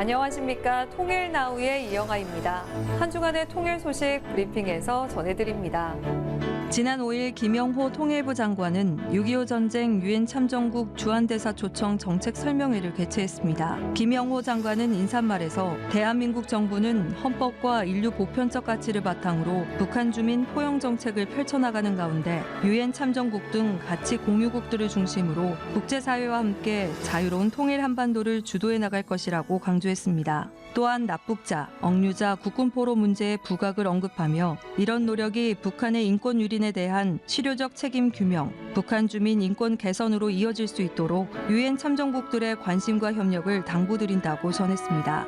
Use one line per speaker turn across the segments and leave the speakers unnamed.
안녕하십니까. 통일나우의 이영아입니다. 한 주간의 통일 소식 브리핑에서 전해드립니다. 지난 5일 김영호 통일부 장관은 6.25 전쟁 유엔 참전국 주한대사 초청 정책 설명회를 개최했습니다. 김영호 장관은 인사말에서 대한민국 정부는 헌법과 인류 보편적 가치를 바탕으로 북한 주민 포용 정책을 펼쳐나가는 가운데 유엔 참전국 등 가치 공유국들을 중심으로 국제사회와 함께 자유로운 통일 한반도를 주도해 나갈 것이라고 강조했습니다. 또한 납북자, 억류자, 국군포로 문제의 부각을 언급하며 이런 노력이 북한의 인권 유린에 대한 실효적 책임 규명, 북한 주민 인권 개선으로 이어질 수 있도록 유엔 참전국들의 관심과 협력을 당부드린다고 전했습니다.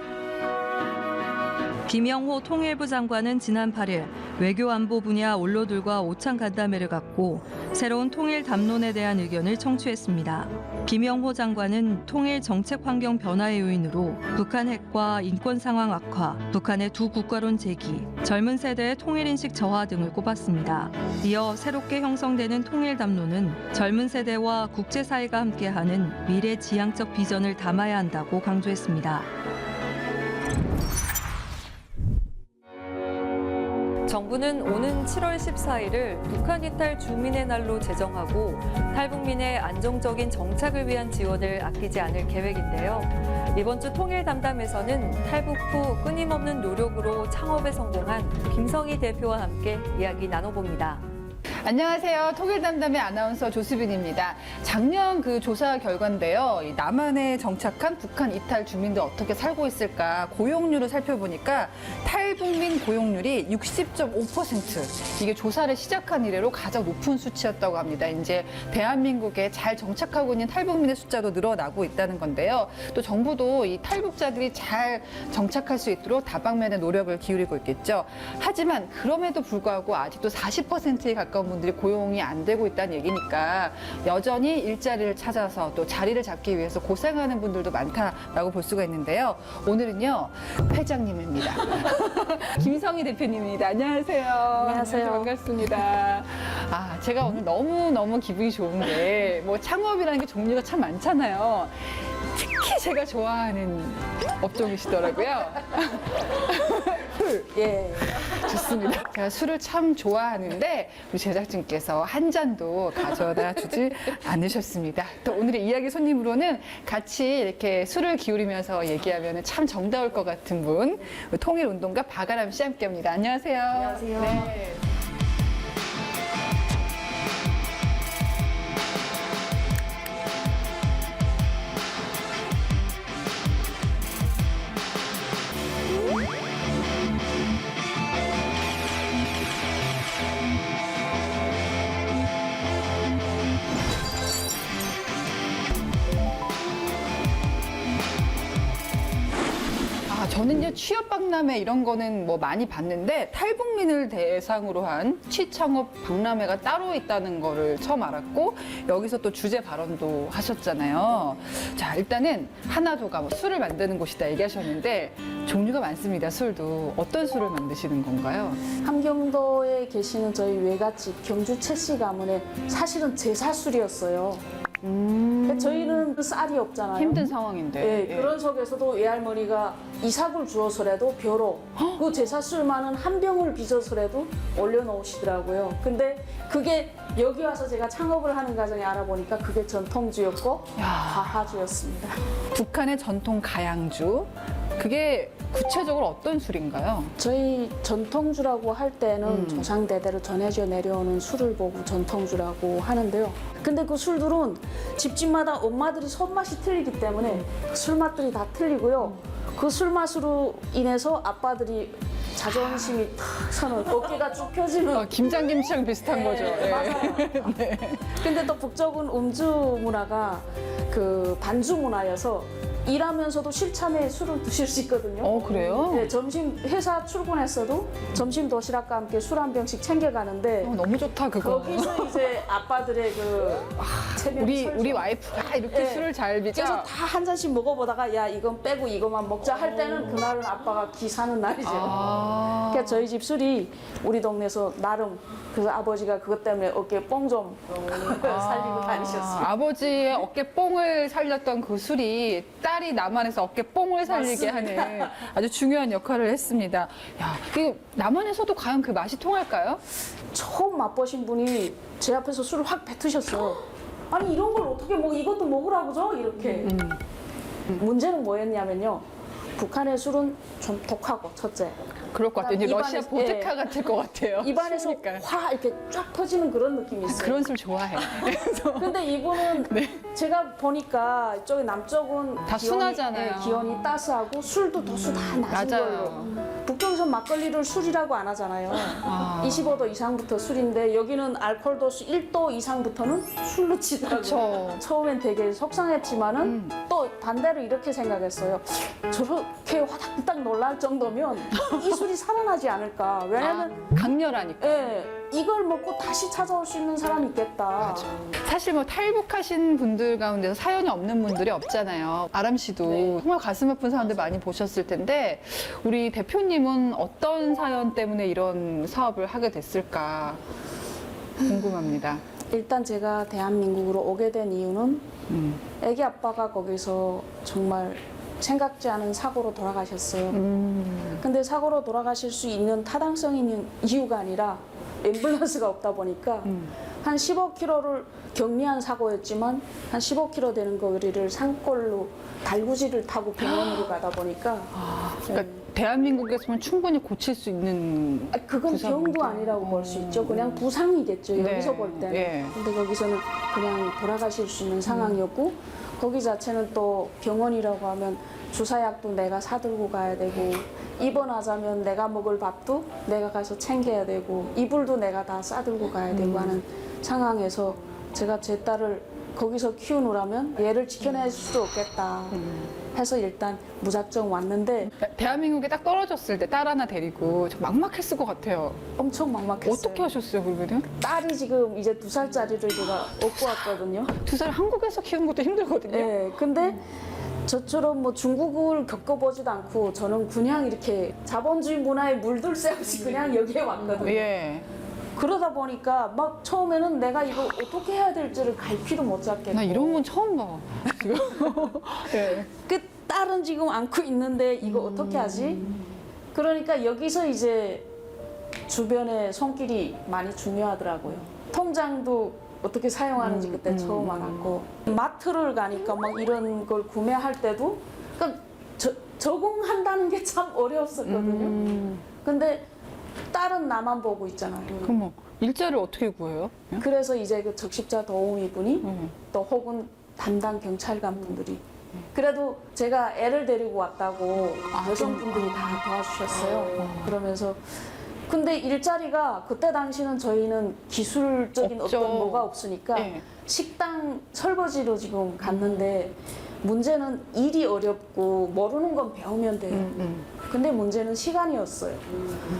김영호 통일부 장관은 지난 8일 외교안보 분야 원로들과 오찬 간담회를 갖고 새로운 통일 담론에 대한 의견을 청취했습니다. 김영호 장관은 통일 정책 환경 변화의 요인으로 북한 핵과 인권 상황 악화, 북한의 두 국가론 제기, 젊은 세대의 통일인식 저하 등을 꼽았습니다. 이어 새롭게 형성되는 통일 담론은 젊은 세대와 국제사회가 함께하는 미래 지향적 비전을 담아야 한다고 강조했습니다. 정부는 오는 7월 14일을 북한 이탈 주민의 날로 제정하고 탈북민의 안정적인 정착을 위한 지원을 아끼지 않을 계획인데요. 이번 주 통일 담담에서는 탈북 후 끊임없는 노력으로 창업에 성공한 김성희 대표와 함께 이야기 나눠봅니다.
안녕하세요. 통일담담의 아나운서 조수빈입니다. 작년 그 조사 결과인데요. 이 남한에 정착한 북한 이탈 주민들 어떻게 살고 있을까 고용률을 살펴보니까 탈북민 고용률이 60.5%. 이게 조사를 시작한 이래로 가장 높은 수치였다고 합니다. 이제 대한민국에 잘 정착하고 있는 탈북민의 숫자도 늘어나고 있다는 건데요. 또 정부도 이 탈북자들이 잘 정착할 수 있도록 다방면의 노력을 기울이고 있겠죠. 하지만 그럼에도 불구하고 아직도 40%에 가까운 분들이 고용이 안 되고 있다는 얘기니까 여전히 일자리를 찾아서 또 자리를 잡기 위해서 고생하는 분들도 많다라고 볼 수가 있는데요. 오늘은요, 회장님입니다. 김성희 대표님입니다. 안녕하세요.
안녕하세요.
반갑습니다. 아, 제가 오늘 너무너무 기분이 좋은 게 뭐 창업이라는 게 종류가 참 많잖아요. 특히 제가 좋아하는 업종이시더라고요. 술.
예.
좋습니다. 제가 술을 참 좋아하는데 우리 제작진께서 한 잔도 가져다 주지 않으셨습니다. 또 오늘의 이야기 손님으로는 같이 이렇게 술을 기울이면서 얘기하면 참 정다울 것 같은 분, 통일운동가 박아람 씨 함께합니다. 안녕하세요.
안녕하세요.
네. 저는요, 취업박람회 이런 거는 뭐 많이 봤는데 탈북민을 대상으로 한 취창업 박람회가 따로 있다는 거를 처음 알았고 여기서 또 주제 발언도 하셨잖아요. 자, 일단은 하나도가 뭐 술을 만드는 곳이다 얘기하셨는데 종류가 많습니다. 술도. 어떤 술을 만드시는 건가요?
함경도에 계시는 저희 외갓집 경주 최씨 가문에 사실은 제사술이었어요. 저희는 쌀이 없잖아요.
힘든 상황인데.
예, 그런 속에서도 외할머니가 이삭을 주어서라도 벼로 그 제사술만은 한 병을 빚어서라도 올려놓으시더라고요. 근데 그게 여기 와서 제가 창업을 하는 과정에 알아보니까 그게 전통주였고 과하주였습니다.
북한의 전통 가양주. 그게 구체적으로 어떤 술인가요?
저희 전통주라고 할 때는 조상대대로 전해져 내려오는 술을 보고 전통주라고 하는데요. 근데 그 술들은 집집마다 엄마들이 손맛이 틀리기 때문에 그 술맛들이 다 틀리고요. 그 술맛으로 인해서 아빠들이 자존심이 탁 서는 어깨가 쭉 펴지는
김장김치랑 비슷한 거죠. 네.
맞아요.
네.
근데 또 북쪽은 음주 문화가 그 반주 문화여서 일하면서도 실참에 술을 드실 수 있거든요.
그래요?
네, 점심 회사 출근했어도 점심 도시락과 함께 술 한 병씩 챙겨가는데
너무 좋다 그거.
거기서 이제 아빠들의 그 체면이
우리 와이프가 이렇게
네.
술을 잘 빚어.
그래서 다 한 잔씩 먹어보다가 야 이건 빼고 이것만 먹자 할 때는 그날은 아빠가 기 사는 날이죠. 그러니까 저희 집 술이 우리 동네에서 나름 그래서 아버지가 그것 때문에 어깨 뽕 좀 살리고 다니셨어요.
아버지의 어깨 뽕을 살렸던 그 술이 딱 딸이 남한에서 어깨 뽕을 살리게
맞습니다.
하는 아주 중요한 역할을 했습니다. 야, 그 남한에서도 과연 그 맛이 통할까요?
처음 맛보신 분이 제 앞에서 술을 확 뱉으셨어요. 아니 이런 걸 어떻게 이것도 먹으라고 줘? 이렇게. 문제는 뭐였냐면요. 북한의 술은 좀 독하고 첫째.
그럴 것 같아요. 이제 러시아
입안에서-
보드카
예.
같을 것 같아요.
입안에서
추우니까.
확 이렇게 쫙 퍼지는 그런 느낌이 있어요.
그런 술 좋아해. 그래서
근데 이분은 제가 보니까 이쪽에 남쪽은
다 순하잖아요.
기온이 따스하고 술도 도수 다 낮은
맞아요.
걸로. 북쪽에서 막걸리를 술이라고 안 하잖아요.
아.
25도 이상부터 술인데 여기는 알코올 도수 1도 이상부터는 술로 치더라고요.
그쵸.
처음엔 되게 속상했지만은 또 반대로 이렇게 생각했어요. 저렇게 화닥딱 놀랄 정도면 이 술이 살아나지 않을까. 왜냐면
강렬하니까.
예, 이걸 먹고 다시 찾아올 수 있는 사람이 있겠다.
사실 뭐 탈북하신 분들 가운데서 사연이 없는 분들이 없잖아요. 아람 씨도
네.
정말 가슴 아픈 사람들 많이 보셨을 텐데 우리 대표님은 어떤 사연 때문에 이런 사업을 하게 됐을까 궁금합니다.
일단 제가 대한민국으로 오게 된 이유는 애기 아빠가 거기서 정말 생각지 않은 사고로 돌아가셨어요. 근데 사고로 돌아가실 수 있는 타당성 있는 이유가 아니라 앰뷸런스가 없다 보니까 한 15km를 경미한 사고였지만 한 15km 되는 거리를 산골로 달구지를 타고 병원으로 가다 보니까
그러니까 대한민국에서는 충분히 고칠 수 있는
그건
부상인데.
병도 아니라고 볼 수 있죠. 그냥 부상이겠죠.
네.
여기서 볼 때는.
예.
근데 거기서는 그냥 돌아가실 수 있는 상황이었고 거기 자체는 또 병원이라고 하면 주사약도 내가 사들고 가야 되고 입원하자면 내가 먹을 밥도 내가 가서 챙겨야 되고 이불도 내가 다 싸들고 가야 되고 하는 상황에서 제가 제 딸을 거기서 키우느라면 얘를 지켜낼 수도 없겠다 해서 일단 무작정 왔는데
대한민국에 딱 떨어졌을 때 딸 하나 데리고 좀 막막했을 것 같아요.
엄청 막막했어요.
어떻게 하셨어요, 그러면은?
딸이 지금 이제 2살짜리를 제가 업고 왔거든요.
2살 한국에서 키우는 것도 힘들거든요.
네, 근데 저처럼 뭐 중국을 겪어보지도 않고 저는 그냥 이렇게 자본주의 문화에 물들 새 없이 그냥 여기에 왔거든요.
예.
그러다 보니까 막 처음에는 내가 이거 어떻게 해야 될지를 갈피도 못 잡겠고.
나 이런 건 처음 봐. 지금. 예.
그 딸은 지금 안고 있는데 이거 어떻게 하지? 그러니까 여기서 이제 주변에 손길이 많이 중요하더라고요. 통장도 어떻게 사용하는지 그때 처음 알았고 마트를 가니까 막 이런 걸 구매할 때도 그러니까 적응한다는 게 참 어려웠었거든요. 근데 딸은 나만 보고 있잖아요.
그럼 뭐 일자를 어떻게 구해요?
그래서 이제 그 적십자 도우미 분이
음.
또 혹은 담당 경찰관 분들이 그래도 제가 애를 데리고 왔다고 여성분들이 다 도와주셨어요. 그러면서 근데 일자리가 그때 당시는 저희는 기술적인
없죠.
어떤 뭐가 없으니까
예.
식당 설거지로 지금 갔는데 문제는 일이 어렵고 모르는 건 배우면 돼요. 근데 문제는 시간이었어요.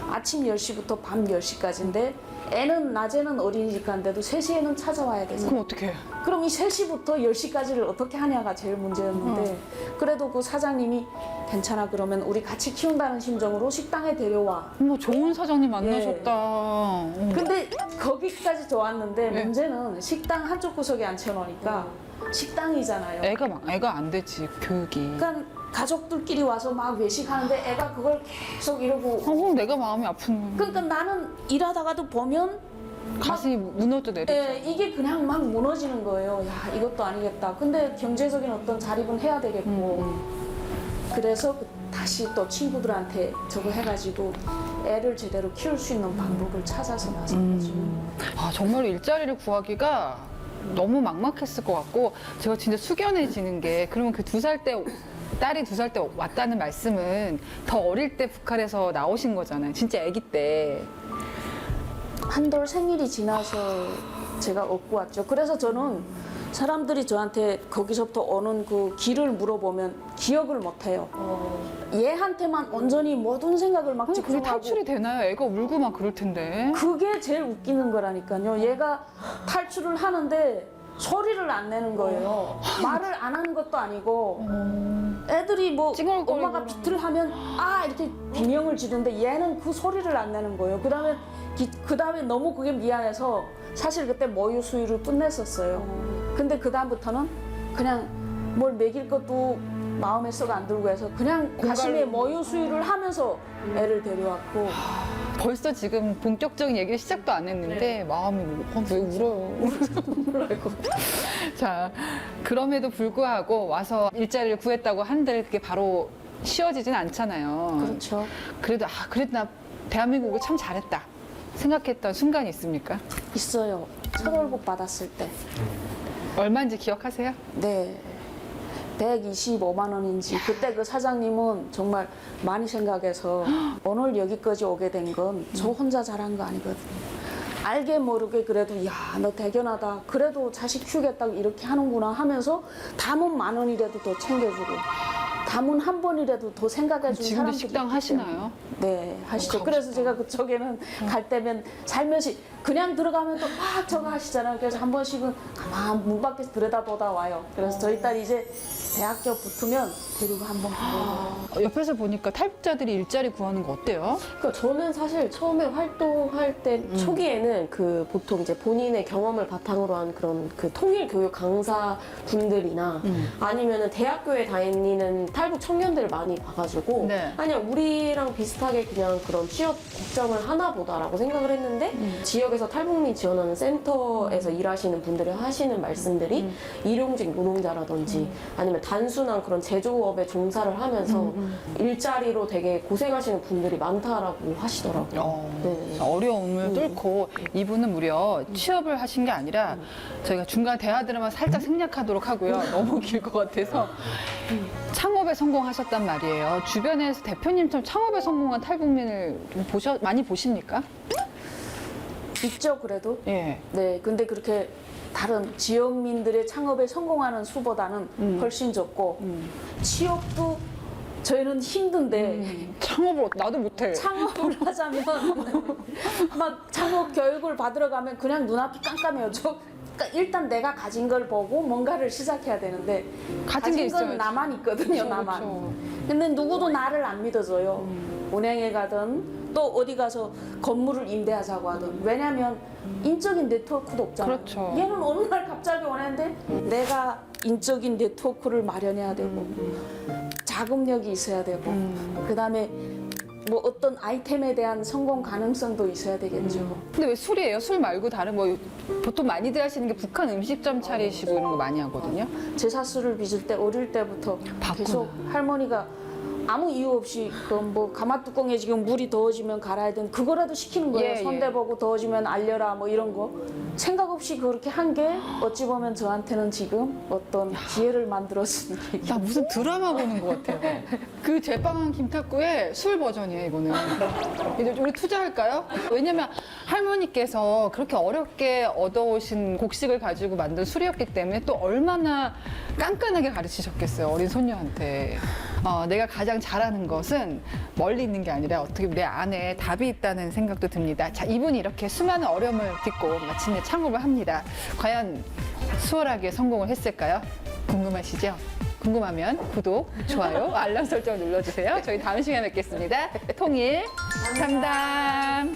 아침 10시부터 밤 10시까지인데 애는 낮에는 어린이집 간데도 3시에는 찾아와야 되잖아요.
그럼 어떻게 해?
그럼 이 3시부터 10시까지를 어떻게 하냐가 제일 문제였는데 그래도 그 사장님이 괜찮아 그러면 우리 같이 키운다는 심정으로 식당에 데려와.
뭐 좋은 사장님
예.
만나셨다.
근데 거기까지 좋았는데
네.
문제는 식당 한쪽 구석에 앉혀놓으니까 식당이잖아요.
애가 안 되지 교육이.
그러니까 가족들끼리 와서 막 외식하는데 애가 그걸 계속 이러고
그럼 내가 마음이 아픈 거야.
그러니까 나는 일하다가도 보면
가슴이 무너져 내리죠.
이게 그냥 막 무너지는 거예요. 야 이것도 아니겠다. 근데 경제적인 어떤 자립은 해야 되겠고 그래서 다시 또 친구들한테 저거 해가지고 애를 제대로 키울 수 있는 방법을 찾아서 나선 거죠.
아, 정말 일자리를 구하기가 너무 막막했을 것 같고 제가 진짜 숙연해지는 게 그러면 그 2살 때 딸이 2살 때 왔다는 말씀은 더 어릴 때 북한에서 나오신 거잖아요. 진짜 아기 때.
한돌 생일이 지나서 제가 업고 왔죠. 그래서 저는 사람들이 저한테 거기서부터 오는 그 길을 물어보면 기억을 못 해요. 얘한테만 온전히 모든 생각을 막
아니 그게
집중하고
탈출이 되나요? 애가 울고 막 그럴 텐데.
그게 제일 웃기는 거라니까요. 얘가 탈출을 하는데 소리를 안 내는 거예요. 말을 안 하는 것도 아니고 애들이 뭐
찡얼거리고
엄마가
그러면.
비틀을 하면 아 이렇게 비명을 지르는데 얘는 그 소리를 안 내는 거예요. 그다음에 너무 그게 미안해서 사실 그때 모유 수유를 끝냈었어요. 근데 그다음부터는 그냥 뭘 먹일 것도 마음에 썩 안 들고 해서 그냥 가슴에 모유 수유를 하면서 애를 데려왔고
벌써 지금 본격적인 얘기를 시작도 안 했는데 마음이 왜 울어요? 자, 그럼에도 불구하고 와서 일자리를 구했다고 한들 그게 바로 쉬워지진 않잖아요.
그렇죠.
그래도 나 대한민국을 참 잘했다 생각했던 순간이 있습니까?
있어요. 첫 월급 받았을 때.
얼마인지 기억하세요?
네. 125만 원인지 그때 그 사장님은 정말 많이 생각해서 오늘 여기까지 오게 된 건 저 혼자 잘한 거 아니거든요. 알게 모르게 그래도 야 너 대견하다. 그래도 자식 키우겠다고 이렇게 하는구나 하면서 담은 10,000원이라도 더 챙겨주고 담은 한 번이라도 더 생각해주는
지금도
사람들이
식당
있기
하시나요?
때문에. 네, 하시죠.
가고
그래서
싶다.
제가 그쪽에는 갈 때면 살며시 그냥 들어가면 또 막 저거 하시잖아요. 그래서 한 번씩은 가만 문 밖에서 들여다보다 와요. 그래서 저희 딸이 이제 대학교 붙으면 데리고 한번 가요.
옆에서 보니까 탈북자들이 일자리 구하는 거 어때요?
그러니까 저는 사실 처음에 활동할 때 초기에는 그 보통 이제 본인의 경험을 바탕으로 한 그런 그 통일 교육 강사 분들이나 아니면은 대학교에 다니는 탈북 청년들을 많이 봐가지고
네.
아니야 우리랑 비슷하게 그냥 그런 취업 걱정을 하나 보다라고 생각을 했는데 지역에서 탈북민 지원하는 센터에서 일하시는 분들이 하시는 말씀들이 일용직 노동자라든지 아니면 단순한 그런 제조업에 종사를 하면서 일자리로 되게 고생하시는 분들이 많다라고 하시더라고요. 네.
어려움을 뚫고 이분은 무려 취업을 하신 게 아니라 저희가 중간 대화들만 살짝 생략하도록 하고요. 너무 길 것 같아서 창업에 성공하셨단 말이에요. 주변에서 대표님처럼 창업에 성공한 탈북민을 좀 많이 보십니까?
있죠, 그래도.
예.
네, 근데 그렇게 다른 지역민들의 창업에 성공하는 수보다는 훨씬 적고 취업도 저희는 힘든데
창업을 나도 못해.
창업을 하자면 막 창업 교육을 받으러 가면 그냥 눈앞이 깜깜해요. 그러니까 일단 내가 가진 걸 보고 뭔가를 시작해야 되는데
가진 게
건
있어야지.
나만 있거든요,
그렇죠,
나만.
그렇죠.
근데 누구도 나를 안 믿어줘요. 은행에 가든 또 어디 가서 건물을 임대하자고 하든. 왜냐면 인적인 네트워크도 없잖아요.
그렇죠.
얘는 어느 날 갑자기 원하는데 내가 인적인 네트워크를 마련해야 되고 자금력이 있어야 되고 그다음에 뭐 어떤 아이템에 대한 성공 가능성도 있어야 되겠죠.
근데 왜 술이에요? 술 말고 다른 뭐 보통 많이들 하시는 게 북한 음식점 차리시고 이런 거 많이 하거든요.
제사술을 빚을 때 어릴 때부터 계속 할머니가 아무 이유 없이 그 뭐 가마뚜껑에 지금 물이 더워지면 갈아야 되는 그거라도 시키는 거예요.
예,
손대보고 더워지면 알려라 뭐 이런 거. 생각 없이 그렇게 한 게 어찌 보면 저한테는 지금 어떤 기회를 만들어준 얘기.
나 무슨 드라마 보는 것 같아요. 그 제빵한 김탁구의 술 버전이에요, 이거는. 이제 우리 투자할까요? 왜냐면 할머니께서 그렇게 어렵게 얻어오신 곡식을 가지고 만든 술이었기 때문에 또 얼마나 깐깐하게 가르치셨겠어요, 어린 손녀한테. 내가 가장 잘하는 것은 멀리 있는 게 아니라 어떻게 내 안에 답이 있다는 생각도 듭니다. 자, 이분이 이렇게 수많은 어려움을 딛고 마침내 창업을 합니다. 과연 수월하게 성공을 했을까요? 궁금하시죠? 궁금하면 구독, 좋아요, 알람 설정 눌러주세요. 저희 다음 시간에 뵙겠습니다. 통일 담당.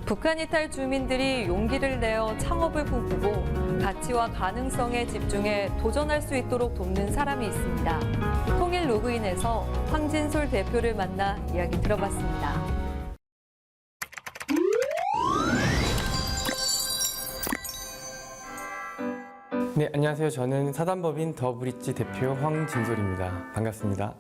북한 이탈 주민들이 용기를 내어 창업을 꿈꾸고 가치와 가능성에 집중해 도전할 수 있도록 돕는 사람이 있습니다. 통일 로그인에서 황진솔 대표를 만나 이야기 들어봤습니다.
네, 안녕하세요. 저는 사단법인 더브릿지 대표 황진솔입니다. 반갑습니다.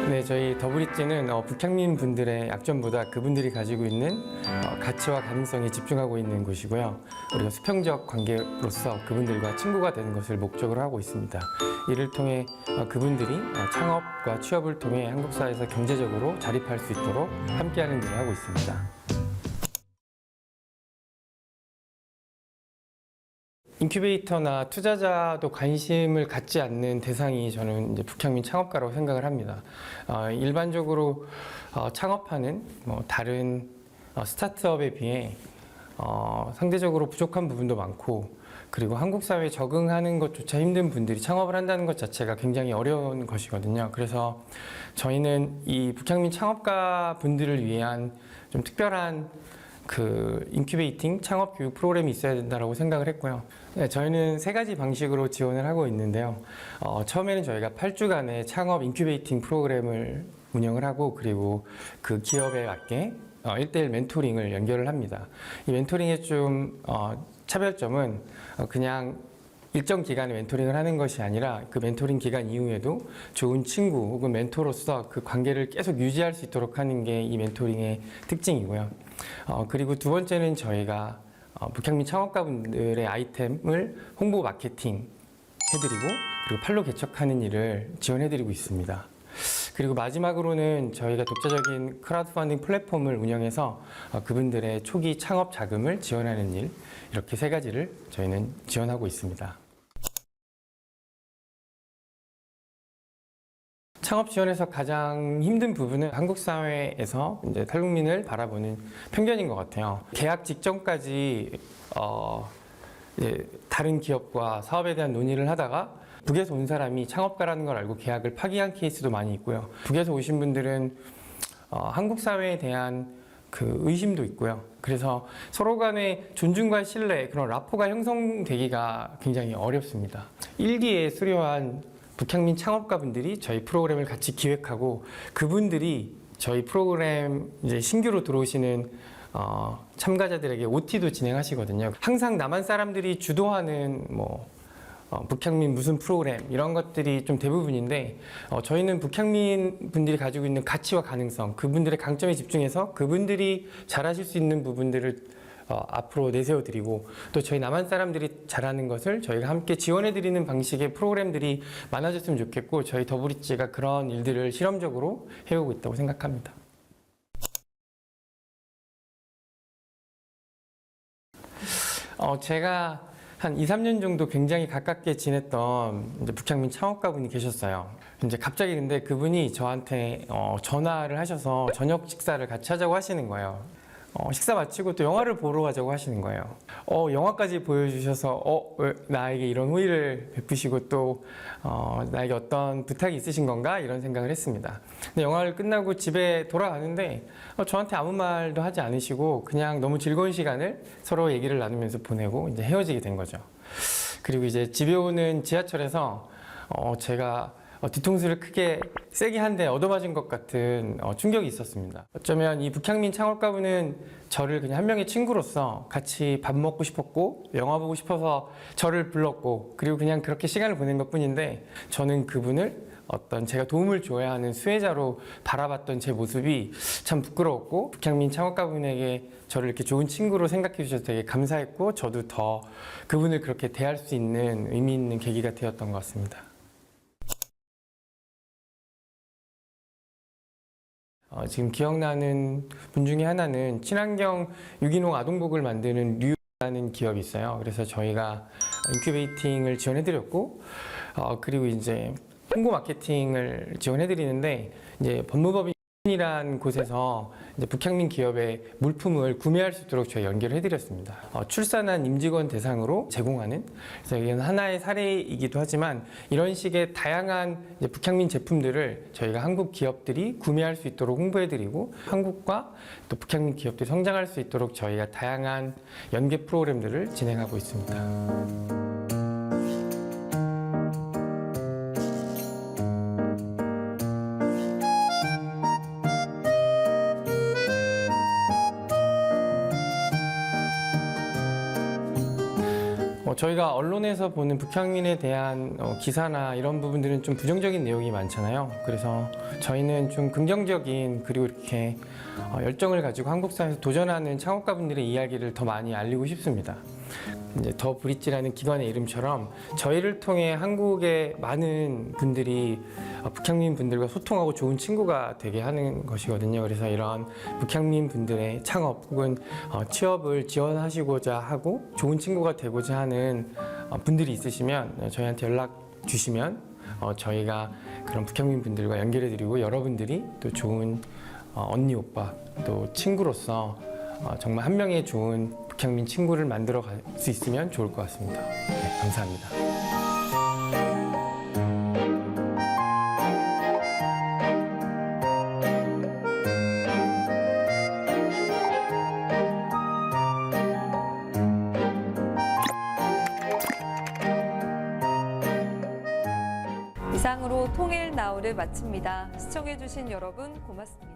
네, 저희 더브릿지는 북향민 분들의 약점보다 그분들이 가지고 있는 가치와 가능성에 집중하고 있는 곳이고요. 우리가 수평적 관계로서 그분들과 친구가 되는 것을 목적으로 하고 있습니다. 이를 통해 그분들이 창업과 취업을 통해 한국 사회에서 경제적으로 자립할 수 있도록 함께하는 일을 하고 있습니다. 인큐베이터나 투자자도 관심을 갖지 않는 대상이 저는 이제 북향민 창업가라고 생각을 합니다. 일반적으로 창업하는 다른 스타트업에 비해 상대적으로 부족한 부분도 많고 그리고 한국 사회에 적응하는 것조차 힘든 분들이 창업을 한다는 것 자체가 굉장히 어려운 것이거든요. 그래서 저희는 이 북향민 창업가 분들을 위한 좀 특별한 그 인큐베이팅 창업 교육 프로그램이 있어야 된다고 생각을 했고요. 네, 저희는 3가지 방식으로 지원을 하고 있는데요. 처음에는 저희가 8주간의 창업 인큐베이팅 프로그램을 운영을 하고, 그리고 그 기업에 맞게 1대1 멘토링을 연결을 합니다. 이 멘토링의 좀 차별점은 그냥 일정 기간에 멘토링을 하는 것이 아니라 그 멘토링 기간 이후에도 좋은 친구 혹은 멘토로서 그 관계를 계속 유지할 수 있도록 하는 게 이 멘토링의 특징이고요. 그리고 두 번째는 저희가 북향민 창업가분들의 아이템을 홍보 마케팅 해드리고, 그리고 팔로 개척하는 일을 지원해드리고 있습니다. 그리고 마지막으로는 저희가 독자적인 크라우드 펀딩 플랫폼을 운영해서 그분들의 초기 창업 자금을 지원하는 일, 이렇게 3가지를 저희는 지원하고 있습니다. 창업 지원에서 가장 힘든 부분은 한국 사회에서 이제 탈북민을 바라보는 편견인 것 같아요. 계약 직전까지 이제 다른 기업과 사업에 대한 논의를 하다가 북에서 온 사람이 창업가라는 걸 알고 계약을 파기한 케이스도 많이 있고요. 북에서 오신 분들은 한국 사회에 대한 그 의심도 있고요. 그래서 서로 간의 존중과 신뢰, 그런 라포가 형성되기가 굉장히 어렵습니다. 1기에 수료한 북향민 창업가분들이 저희 프로그램을 같이 기획하고, 그분들이 저희 프로그램 이제 신규로 들어오시는 참가자들에게 OT도 진행하시거든요. 항상 남한 사람들이 주도하는 북향민 무슨 프로그램 이런 것들이 좀 대부분인데, 저희는 북향민 분들이 가지고 있는 가치와 가능성, 그분들의 강점에 집중해서 그분들이 잘하실 수 있는 부분들을 앞으로 내세워드리고, 또 저희 남한 사람들이 잘하는 것을 저희가 함께 지원해드리는 방식의 프로그램들이 많아졌으면 좋겠고, 저희 더브릿지가 그런 일들을 실험적으로 해오고 있다고 생각합니다. 제가 한 2, 3년 정도 굉장히 가깝게 지냈던 이제 북향민 창업가분이 계셨어요. 이제 갑자기 근데 그분이 저한테 전화를 하셔서 저녁 식사를 같이 하자고 하시는 거예요. 식사 마치고 또 영화를 보러 가자고 하시는 거예요. 영화까지 보여주셔서 나에게 이런 호의를 베푸시고 또 나에게 어떤 부탁이 있으신 건가 이런 생각을 했습니다. 근데 영화를 끝나고 집에 돌아가는데 저한테 아무 말도 하지 않으시고 그냥 너무 즐거운 시간을 서로 얘기를 나누면서 보내고 이제 헤어지게 된 거죠. 그리고 이제 집에 오는 지하철에서 제가 뒤통수를 크게 세게 한 대 얻어맞은 것 같은 충격이 있었습니다. 어쩌면 이 북향민 창업가분은 저를 그냥 한 명의 친구로서 같이 밥 먹고 싶었고 영화 보고 싶어서 저를 불렀고, 그리고 그냥 그렇게 시간을 보낸 것뿐인데, 저는 그분을 어떤 제가 도움을 줘야 하는 수혜자로 바라봤던 제 모습이 참 부끄러웠고, 북향민 창업가분에게 저를 이렇게 좋은 친구로 생각해 주셔서 되게 감사했고, 저도 더 그분을 그렇게 대할 수 있는 의미 있는 계기가 되었던 것 같습니다. 지금 기억나는 분 중에 하나는 친환경 유기농 아동복을 만드는 류라는 기업이 있어요. 그래서 저희가 인큐베이팅을 지원해드렸고, 그리고 이제 홍보 마케팅을 지원해드리는데, 이제 법무법인이라는 곳에서 이제 북향민 기업의 물품을 구매할 수 있도록 저희 연결을 해드렸습니다. 출산한 임직원 대상으로 제공하는, 그래서 이건 하나의 사례이기도 하지만 이런 식의 다양한 이제 북향민 제품들을 저희가 한국 기업들이 구매할 수 있도록 홍보해드리고, 한국과 또 북향민 기업들이 성장할 수 있도록 저희가 다양한 연계 프로그램들을 진행하고 있습니다. 저희가 언론에서 보는 북향민에 대한 기사나 이런 부분들은 좀 부정적인 내용이 많잖아요. 그래서 저희는 좀 긍정적인, 그리고 이렇게 열정을 가지고 한국 사회에서 도전하는 창업가분들의 이야기를 더 많이 알리고 싶습니다. 이제 더 브릿지라는 기관의 이름처럼 저희를 통해 한국의 많은 분들이 북향민 분들과 소통하고 좋은 친구가 되게 하는 것이거든요. 그래서 이런 북향민 분들의 창업 혹은 취업을 지원하시고자 하고 좋은 친구가 되고자 하는 분들이 있으시면 저희한테 연락 주시면 저희가 그런 북향민 분들과 연결해드리고, 여러분들이 또 좋은 언니, 오빠, 또 친구로서 정말 한 명의 좋은 북향민 친구를 만들어 갈 수 있으면 좋을 것 같습니다. 네, 감사합니다.
이상으로 통일 나우를 마칩니다. 시청해주신 여러분 고맙습니다.